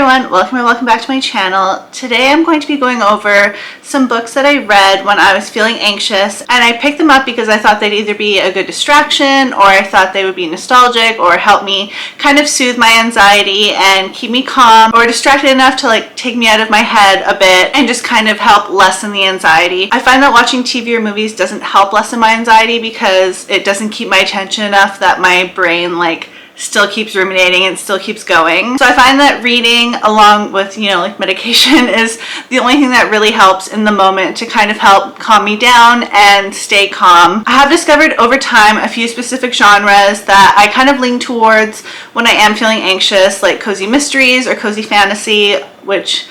everyone, welcome back to my channel. Today I'm going to be going over some books that I read when I was feeling anxious, and I picked them up because I thought they'd either be a good distraction or I thought they would be nostalgic or help me kind of soothe my anxiety and keep me calm or distracted enough to take me out of my head a bit and just kind of help lessen the anxiety. I find that watching TV or movies doesn't help lessen my anxiety because it doesn't keep my attention enough that my brain still keeps ruminating and still keeps going. So I find that reading along with, medication is the only thing that really helps in the moment to kind of help calm me down and stay calm. I have discovered over time a few specific genres that I kind of lean towards when I am feeling anxious, like cozy mysteries or cozy fantasy, which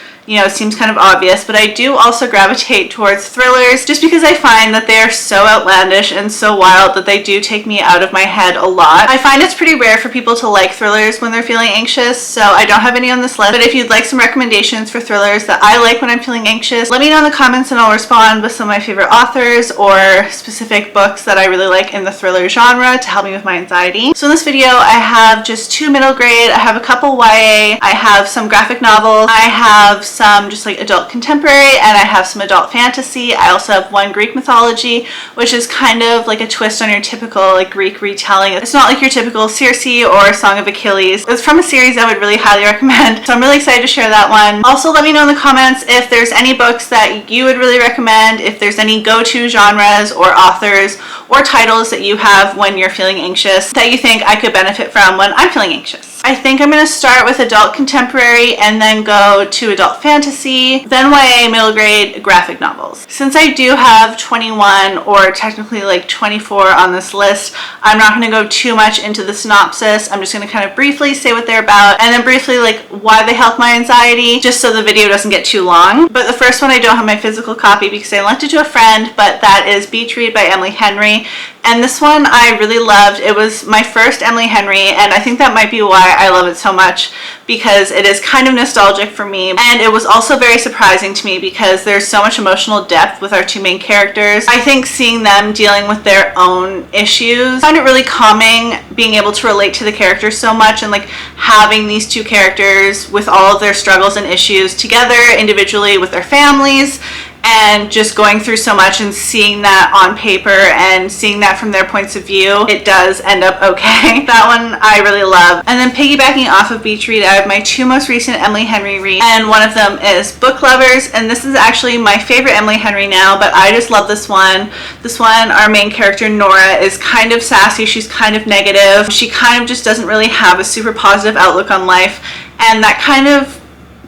seems kind of obvious, but I do also gravitate towards thrillers just because I find that they are so outlandish and so wild that they do take me out of my head a lot. I find it's pretty rare for people to like thrillers when they're feeling anxious, so I don't have any on this list, but if you'd like some recommendations for thrillers that I like when I'm feeling anxious, let me know in the comments and I'll respond with some of my favorite authors or specific books that I really like in the thriller genre to help me with my anxiety. So in this video, I have just 2 middle grade, I have a couple YA, I have some graphic novels, I have some just adult contemporary, and I have some adult fantasy. I also have one Greek mythology, which is kind of like a twist on your typical Greek retelling. It's not like your typical Circe or Song of Achilles. It's from a series I would really highly recommend, so I'm really excited to share that one. Also, let me know in the comments if there's any books that you would really recommend, if there's any go-to genres or authors or titles that you have when you're feeling anxious that you think I could benefit from when I'm feeling anxious. I think I'm going to start with adult contemporary and then go to adult fantasy, then YA middle grade graphic novels. Since I do have 21 or technically 24 on this list, I'm not going to go too much into the synopsis. I'm just going to kind of briefly say what they're about and then briefly why they help my anxiety, just so the video doesn't get too long. But the first one I don't have my physical copy because I lent it to a friend, but that is Beach Read by Emily Henry. And this one I really loved. It was my first Emily Henry, and I think that might be why I love it so much, because it is kind of nostalgic for me, and it was also very surprising to me because there's so much emotional depth with our 2 main characters. I think seeing them dealing with their own issues, I found it really calming being able to relate to the characters so much, and having these 2 characters with all of their struggles and issues together individually with their families, and just going through so much and seeing that on paper and seeing that from their points of view, it does end up okay. That one I really love. And then piggybacking off of Beach Read, I have my 2 most recent Emily Henry reads, and one of them is Book Lovers, and this is actually my favorite Emily Henry now, but I just love this one. This one, our main character Nora is kind of sassy, she's kind of negative, she kind of just doesn't really have a super positive outlook on life, and that kind of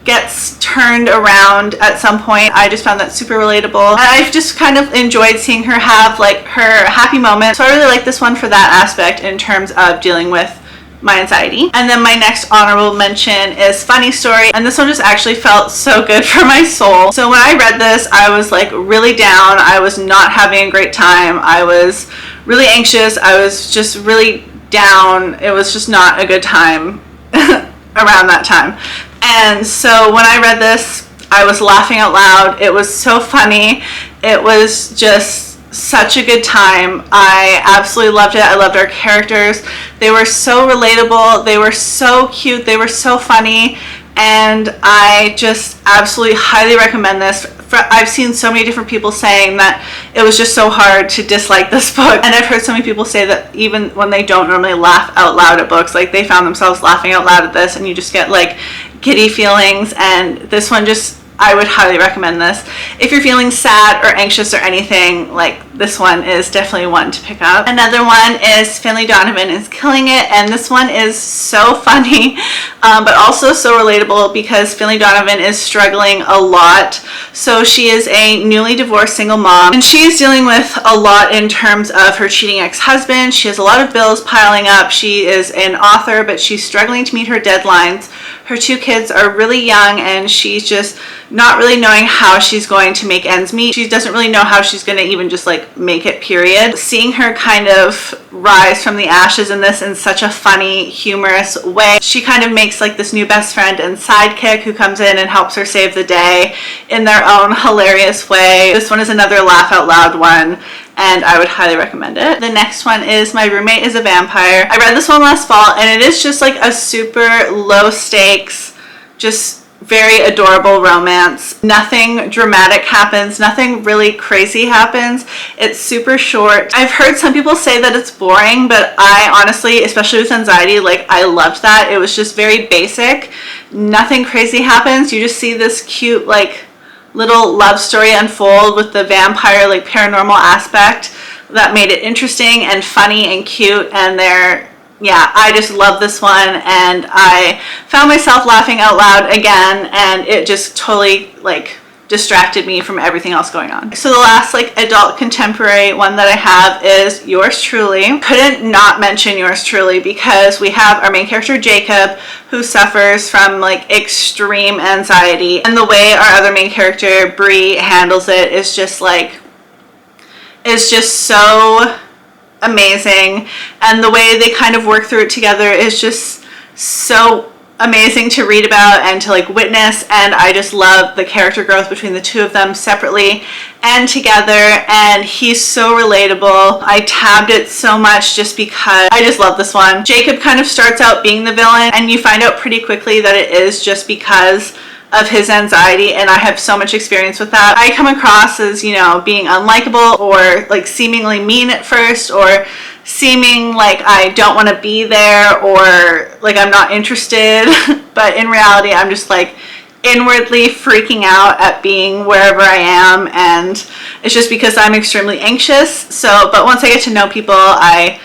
gets turned around at some point. I just found that super relatable, and I've just kind of enjoyed seeing her have her happy moments. So I really like this one for that aspect in terms of dealing with my anxiety. And then my next honorable mention is Funny Story, and this one just actually felt so good for my soul. So when I read this, I was really down. I was not having a great time. I was really anxious. I was just really down. It was just not a good time around that time. And so when I read this, I was laughing out loud. It was so funny. It was just such a good time. I absolutely loved it. I loved our characters. They were so relatable. They were so cute. They were so funny. And I just absolutely highly recommend this. I've seen so many different people saying that it was just so hard to dislike this book, and I've heard so many people say that even when they don't normally laugh out loud at books, they found themselves laughing out loud at this, and you just get giddy feelings. And this one I would highly recommend this. If you're feeling sad or anxious or anything, this one is definitely one to pick up. Another one is Finley Donovan is Killing It, and this one is so funny, but also so relatable because Finley Donovan is struggling a lot. So she is a newly divorced single mom, and she is dealing with a lot in terms of her cheating ex-husband. She has a lot of bills piling up. She is an author, but she's struggling to meet her deadlines. Her 2 kids are really young, and she's just not really knowing how she's going to make ends meet. She doesn't really know how she's going to even just make it, period. Seeing her kind of rise from the ashes in this in such a funny, humorous way. She kind of makes this new best friend and sidekick who comes in and helps her save the day in their own hilarious way. This one is another laugh out loud one, and I would highly recommend it. The next one is My Roommate is a Vampire. I read this one last fall, and it is just a super low stakes, just very adorable romance. Nothing dramatic happens, nothing really crazy happens. It's super short. I've heard some people say that it's boring, but I honestly, especially with anxiety, like I loved that. It was just very basic. Nothing crazy happens. You just see this cute like little love story unfold with the vampire like paranormal aspect that made it interesting and funny and cute. And yeah, I just love this one, and I found myself laughing out loud again, and it just totally like distracted me from everything else going on. So the last like adult contemporary one that I have is Yours Truly. Couldn't not mention Yours Truly because we have our main character Jacob, who suffers from like extreme anxiety, and the way our other main character Bree handles it is just like, it's just so amazing, and the way they kind of work through it together is just so amazing to read about and to like witness. And I just love the character growth between the two of them separately and together, and he's so relatable. I tabbed it so much just because I just love this one. Jacob kind of starts out being the villain, and you find out pretty quickly that it is just because of his anxiety, and I have so much experience with that. I come across as, you know, being unlikable or like seemingly mean at first, or seeming like I don't want to be there, or like I'm not interested. But in reality, I'm just like inwardly freaking out at being wherever I am, and it's just because I'm extremely anxious. So, but once I get to know people, I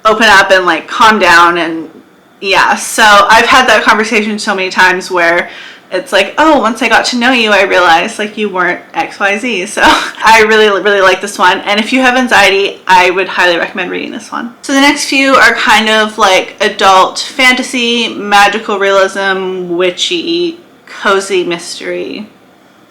open up and like calm down. And yeah, so I've had that conversation so many times where it's like, oh, once I got to know you, I realized like you weren't XYZ. So I really like this one. And if you have anxiety, I would highly recommend reading this one. So the next few are kind of like adult fantasy, magical realism, witchy, cozy mystery.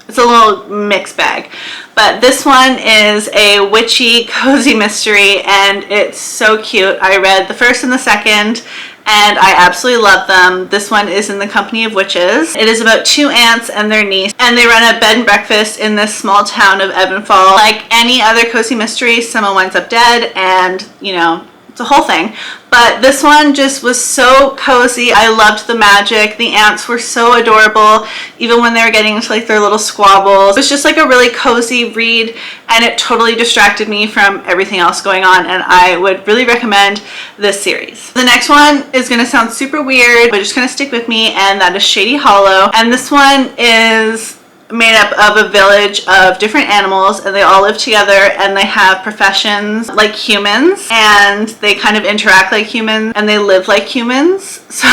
It's a little mixed bag. But this one is a witchy, cozy mystery, and it's so cute. I read the first and the second, and I absolutely love them. This one is In the Company of Witches. It is about two aunts and their niece, and they run a bed and breakfast in this small town of Evanfall. Like any other cozy mystery, someone winds up dead, and you know, it's a whole thing. But this one just was so cozy. I loved the magic. The aunts were so adorable, even when they were getting into like their little squabbles. It was just like a really cozy read, and it totally distracted me from everything else going on, and I would really recommend this series. The next one is going to sound super weird, but just going to stick with me, and that is Shady Hollow. And this one is made up of a village of different animals, and they all live together, and they have professions like humans, and they kind of interact like humans, and they live like humans. So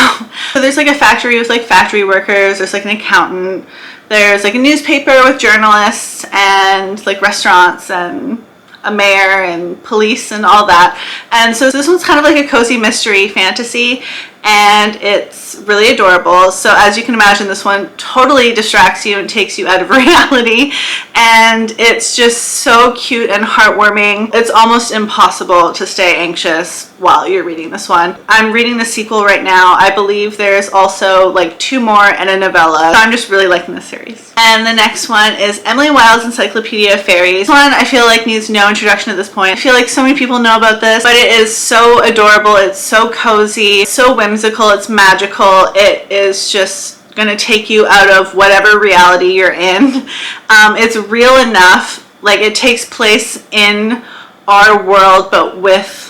there's like a factory with like factory workers, there's like an accountant, there's like a newspaper with journalists, and like restaurants, and a mayor, and police, and all that. And so this one's kind of like a cozy mystery fantasy, and it's really adorable. So as you can imagine, this one totally distracts you and takes you out of reality, and it's just so cute and heartwarming. It's almost impossible to stay anxious while you're reading this one. I'm reading the sequel right now. I believe there's also like 2 more and a novella, so I'm just really liking this series. And the next one is Emily Wilde's Encyclopedia of Fairies. This one I feel like needs no introduction at this point. I feel like so many people know about this, but it is so adorable, it's so cozy, it's so whimsical, it's magical. It is just gonna take you out of whatever reality you're in. It's real enough, like it takes place in our world, but with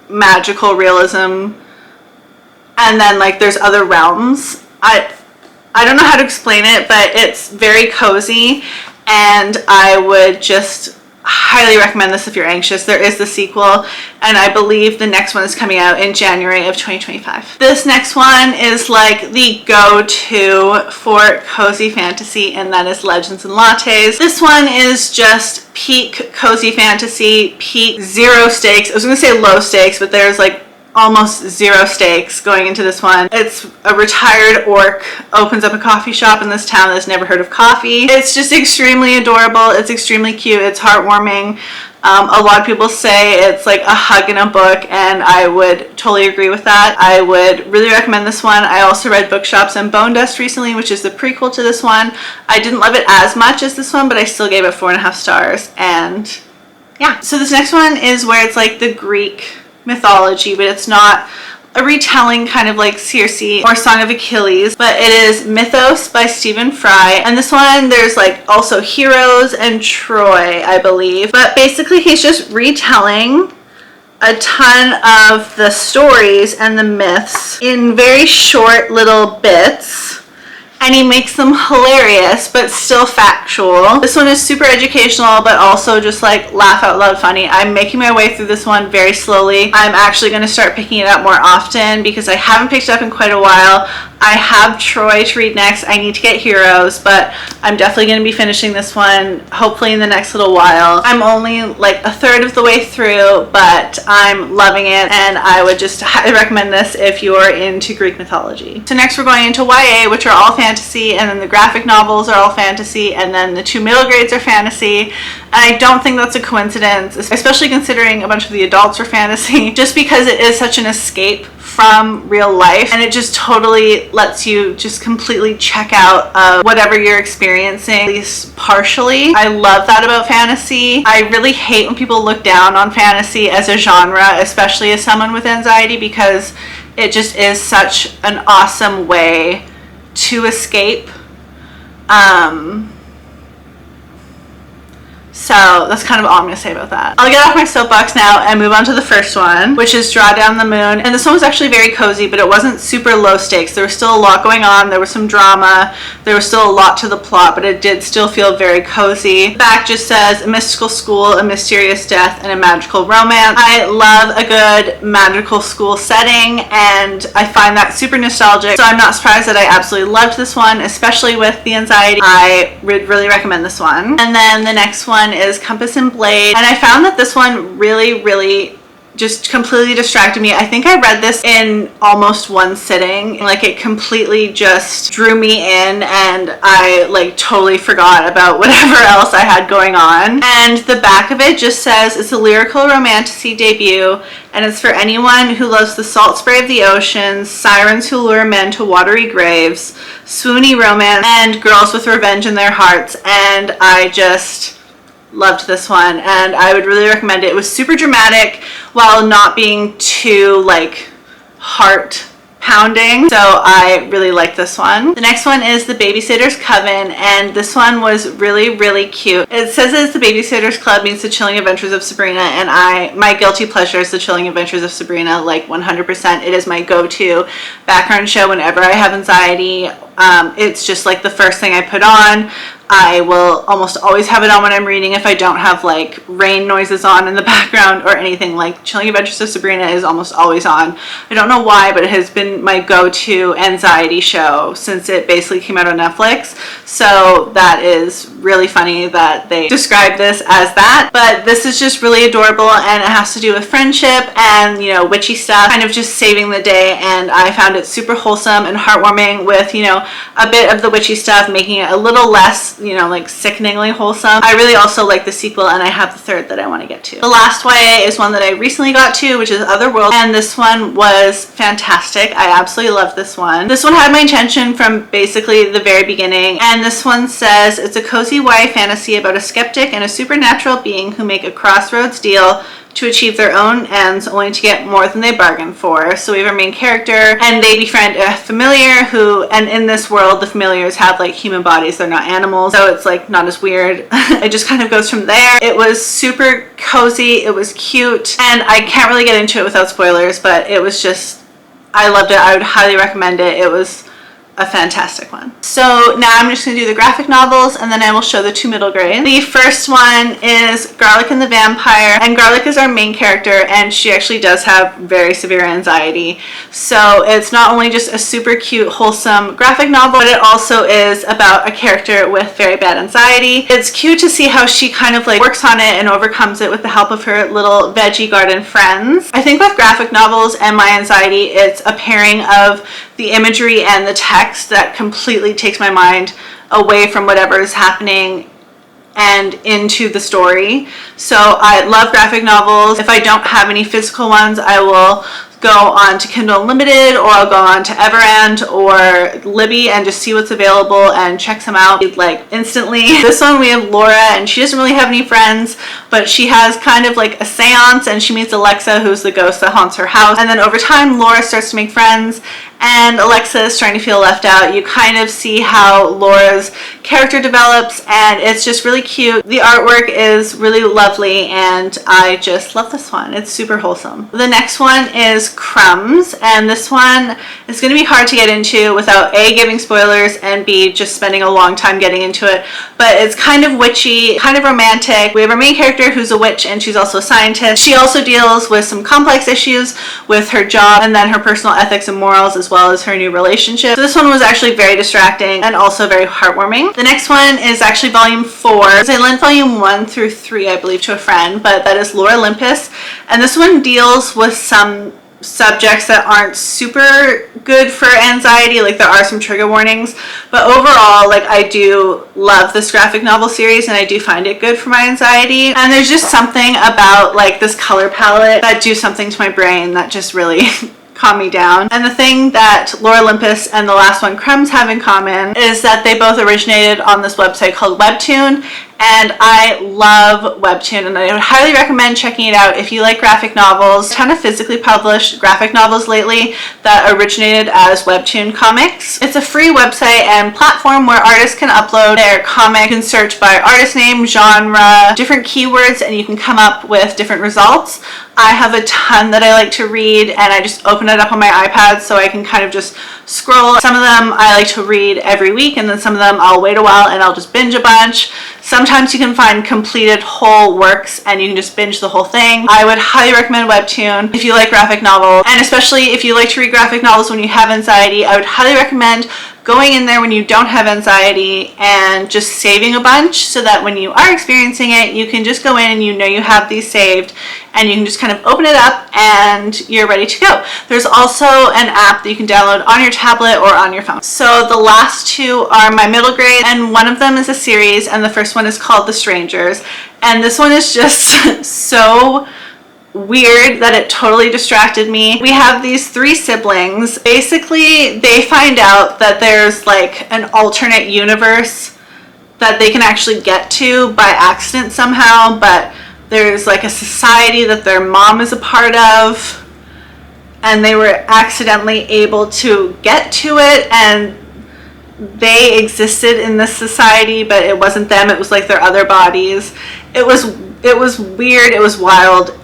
magical realism, and then like there's other realms. I don't know how to explain it, but it's very cozy, and I would just highly recommend this if you're anxious. There is the sequel, and I believe the next one is coming out in January of 2025. This next one is like the go-to for cozy fantasy, and that is Legends and Lattes. This one is just peak cozy fantasy, peak zero stakes. I was gonna say low stakes, but there's like almost zero stakes going into this one. It's a retired orc opens up a coffee shop in this town that's never heard of coffee. It's just extremely adorable. It's extremely cute. It's heartwarming. A lot of people say it's like a hug in a book, and I would totally agree with that. I would really recommend this one. I also read Bookshops and Bone Dust recently, which is the prequel to this one. I didn't love it as much as this one, but I still gave it 4.5 stars. And yeah, so this next one is where it's like the Greek mythology, but it's not a retelling kind of like Circe or Song of Achilles, but it is Mythos by Stephen Fry. And this one, there's like also Heroes and Troy, I believe. But basically he's just retelling a ton of the stories and the myths in very short little bits. And he makes them hilarious, but still factual. This one is super educational, but also just like laugh out loud funny. I'm making my way through this one very slowly. I'm actually going to start picking it up more often because I haven't picked it up in quite a while. I have Troy to read next. I need to get Heroes, but I'm definitely going to be finishing this one hopefully in the next little while. I'm only like a third of the way through, but I'm loving it, and I would just highly recommend this if you're into Greek mythology. So next we're going into YA, which are all fantasy, and then the graphic novels are all fantasy, and then the 2 middle grades are fantasy. And I don't think that's a coincidence, especially considering a bunch of the adults are fantasy, just because it is such an escape from real life, and it just totally lets you just completely check out whatever you're experiencing, at least partially. I love that about fantasy. I really hate when people look down on fantasy as a genre, especially as someone with anxiety, because it just is such an awesome way to escape. So that's kind of all I'm going to say about that. I'll get off my soapbox now and move on to the first one, which is Draw Down the Moon. And this one was actually very cozy, but it wasn't super low stakes. There was still a lot going on. There was some drama. There was still a lot to the plot, but it did still feel very cozy. The back just says, a mystical school, a mysterious death, and a magical romance. I love a good magical school setting, and I find that super nostalgic. So I'm not surprised that I absolutely loved this one, especially with the anxiety. I would really recommend this one. And then the next one is Compass and Blade, and I found that this one really just completely distracted me. I think I read this in almost one sitting. Like, it completely just drew me in, and I like totally forgot about whatever else I had going on. And the back of it just says it's a lyrical romantasy debut, and it's for anyone who loves the salt spray of the oceans, sirens who lure men to watery graves, swoony romance, and girls with revenge in their hearts. And I just loved this one, and I would really recommend it. It was super dramatic while not being too like heart pounding, so I really liked this one. The next one is The Babysitter's Coven, and this one was really cute. It says it's The Babysitter's Club meets The Chilling Adventures of Sabrina, and my guilty pleasure is The Chilling Adventures of Sabrina, like 100%. It is my go-to background show whenever I have anxiety. It's just like the first thing I put on. I will almost always have it on when I'm reading if I don't have like rain noises on in the background or anything. Like Chilling Adventures of Sabrina is almost always on. I don't know why, but it has been my go-to anxiety show since it basically came out on Netflix. So that is really funny that they describe this as that. But this is just really adorable, and it has to do with friendship and, you know, witchy stuff, kind of just saving the day. And I found it super wholesome and heartwarming with, you know, a bit of the witchy stuff, making it a little less, you know, like sickeningly wholesome. I really also like the sequel, and I have the third that I want to get to. The last YA is one that I recently got to, which is Otherworld, and this one was fantastic. I absolutely loved this one. This one had my attention from basically the very beginning, and this one says it's a cozy YA fantasy about a skeptic and a supernatural being who make a crossroads deal to achieve their own ends only to get more than they bargained for. So we have our main character, and they befriend a familiar who, and in this world the familiars have like human bodies, they're not animals, so it's like not as weird. It just kind of goes from there. It was super cozy, it was cute, and I can't really get into it without spoilers, but it was just, I loved it. I would highly recommend it. It was a fantastic one. So now I'm just going to do the graphic novels, and then I will show the 2 middle grades. The first one is Garlic and the Vampire, and Garlic is our main character, and she actually does have very severe anxiety. So it's not only just a super cute, wholesome graphic novel, but it also is about a character with very bad anxiety. It's cute to see how she kind of like works on it and overcomes it with the help of her little veggie garden friends. I think with graphic novels and my anxiety, it's a pairing of the imagery and the text that completely takes my mind away from whatever is happening and into the story. So I love graphic novels. If I don't have any physical ones, I will go on to Kindle Unlimited, or I'll go on to Everand or Libby and just see what's available and check some out like instantly. This one we have Laura, and she doesn't really have any friends, but she has kind of like a seance, and she meets Alexa, who's the ghost that haunts her house. And then over time, Laura starts to make friends, and Alexa is starting to feel left out. You kind of see how Laura's character develops, and it's just really cute. The artwork is really lovely, and I just love this one. It's super wholesome. The next one is Crumbs, and this one is going to be hard to get into without A, giving spoilers, and B, just spending a long time getting into it. But it's kind of witchy, kind of romantic. We have our main character who's a witch, and she's also a scientist. She also deals with some complex issues with her job and then her personal ethics and morals, as well as her new relationship. So this one was actually very distracting and also very heartwarming. The next one is actually volume 4. I lent volume 1 through 3, I believe, to a friend, but that is Lore Olympus. And this one deals with some subjects that aren't super good for anxiety. Like, there are some trigger warnings, but overall, like, I do love this graphic novel series, and I do find it good for my anxiety. And there's just something about like this color palette that do something to my brain that just really calm me down. And the thing that Lore Olympus and the last one, Crumbs, have in common is that they both originated on this website called Webtoon, and I love Webtoon, and I would highly recommend checking it out if you like graphic novels. A ton of physically published graphic novels lately that originated as Webtoon comics. It's a free website and platform where artists can upload their comic. You can search by artist name, genre, different keywords, and you can come up with different results. I have a ton that I like to read, and I just open it up on my iPad so I can kind of just scroll. Some of them I like to read every week, and then some of them I'll wait a while and I'll just binge a bunch. Sometimes you can find completed whole works and you can just binge the whole thing. I would highly recommend Webtoon if you like graphic novels, and especially if you like to read graphic novels when you have anxiety. I would highly recommend going in there when you don't have anxiety and just saving a bunch, so that when you are experiencing it, you can just go in and you know you have these saved, and you can just kind of open it up and you're ready to go. There's also an app that you can download on your tablet or on your phone. So the last two are my middle grade, and one of them is a series, and the first one is called The Strangers. And this one is just so weird that it totally distracted me. We have these 3 siblings. Basically, they find out that there's like an alternate universe that they can actually get to by accident somehow, but there's like a society that their mom is a part of, and they were accidentally able to get to it, and they existed in this society, but it wasn't them, it was like their other bodies. It was weird, it was wild.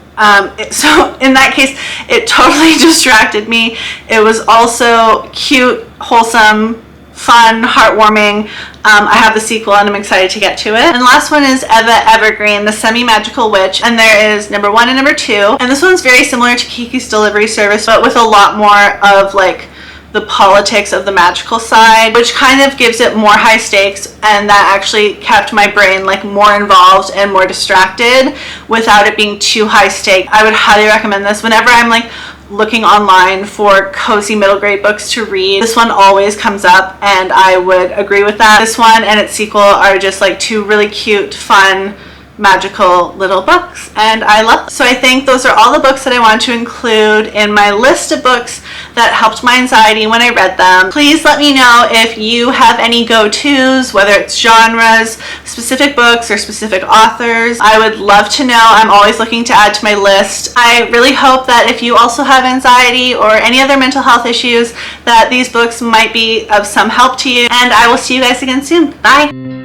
So in that case, it totally distracted me. It was also cute, wholesome, fun, heartwarming. I have the sequel and I'm excited to get to it. And the last one is Eva Evergreen, the Semi-Magical Witch, and there is number 1 and number 2. And this one's very similar to Kiki's Delivery Service, but with a lot more of like the politics of the magical side, which kind of gives it more high stakes, and that actually kept my brain like more involved and more distracted without it being too high stake. I would highly recommend this whenever I'm like looking online for cozy middle grade books to read. This one always comes up, and I would agree with that. This one and its sequel are just like 2 really cute, fun, magical little books, and I love them. So I think those are all the books that I want to include in my list of books that helped my anxiety when I read them. Please let me know if you have any go-tos, whether it's genres, specific books, or specific authors. I would love to know. I'm always looking to add to my list. I really hope that if you also have anxiety or any other mental health issues, that these books might be of some help to you, and I will see you guys again soon. Bye!